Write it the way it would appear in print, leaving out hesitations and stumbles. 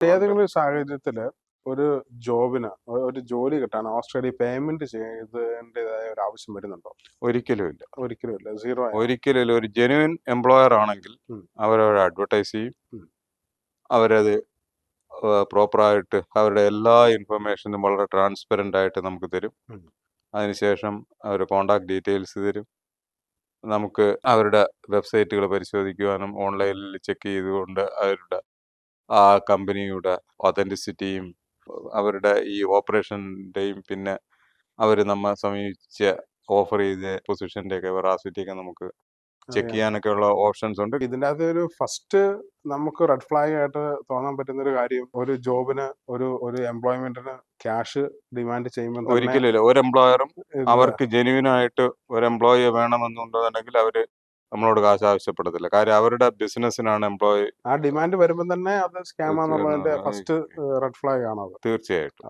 ഏതെങ്കിലും ഒരു സാഹചര്യത്തില് ഒരു ജോബിന് ഒരു ജോലി കിട്ടാൻ ഓൾറെഡി പേയ്മെന്റ് ചെയ്തതിൻ്റെതായ ഒരു ആവശ്യം വരുന്നുണ്ടോ? ഒരിക്കലും ഇല്ല. ഒരിക്കലും ഇല്ല. സീറോ ആണ്. ഒരിക്കലും ഇല്ല. ഒരു ജെന്യുവൻ എംപ്ലോയർ ആണെങ്കിൽ ഉം. അവരവരെ അഡ്വർടൈസ് ചെയ്യും. ഉം. അവരത് പ്രോപ്പറായിട്ട് അവരുടെ എല്ലാ ഇൻഫർമേഷനും വളരെ ട്രാൻസ്പെറൻ്റ് ആയിട്ട് നമുക്ക് തരും. ഉം. അതിനുശേഷം അവർ കോണ്ടാക്ട് ഡീറ്റെയിൽസ് തരും. നമുക്ക് അവരുടെ വെബ്സൈറ്റുകൾ പരിശോധിക്കുവാനും ഓൺലൈനിൽ ചെക്ക് ചെയ്തുകൊണ്ട് അവരുടെ ആ കമ്പനിയുടെ ഒതൻറ്റിസിറ്റിയും അവരുടെ ഈ ഓപ്പറേഷൻ്റെയും പിന്നെ അവർ നമ്മെ സമീപിച്ച ഓഫർ ചെയ്ത പൊസിഷൻ്റെയൊക്കെ വെറാസിറ്റിയൊക്കെ നമുക്ക് ചെക്ക് ചെയ്യാനൊക്കെ ഉള്ള ഓപ്ഷൻസ് ഉണ്ട്. ഇതിൻ്റെ അകത്ത് ഒരു ഫസ്റ്റ് നമുക്ക് റെഡ് ഫ്ലാഗ് ആയിട്ട് തോന്നാൻ പറ്റുന്ന ഒരു കാര്യം, ഒരു ജോബിന് ഒരു എംപ്ലോയ്മെന്റിന് ക്യാഷ് ഡിമാൻഡ് ചെയ്യുമ്പോൾ തന്നെ ഒരിക്കലും ഒരു എംപ്ലോയറും അവർക്ക് ജെന്യുവൻ ആയിട്ട് ഒരു എംപ്ലോയിയെ വേണമെന്നുണ്ടെന്നുണ്ടെങ്കിൽ അവര് നമ്മളോട് കാശ് ആവശ്യപ്പെടത്തില്ല. കാര്യം അവരുടെ ബിസിനസ്സിനാണ് എംപ്ലോയി. ആ ഡിമാൻഡ് വരുമ്പോൾ തന്നെ അത് സ്കാം ആണെന്നുള്ളതിന്റെ ഫസ്റ്റ് റെഡ് ഫ്ലാഗ് ആണത്. തീർച്ചയായിട്ടും.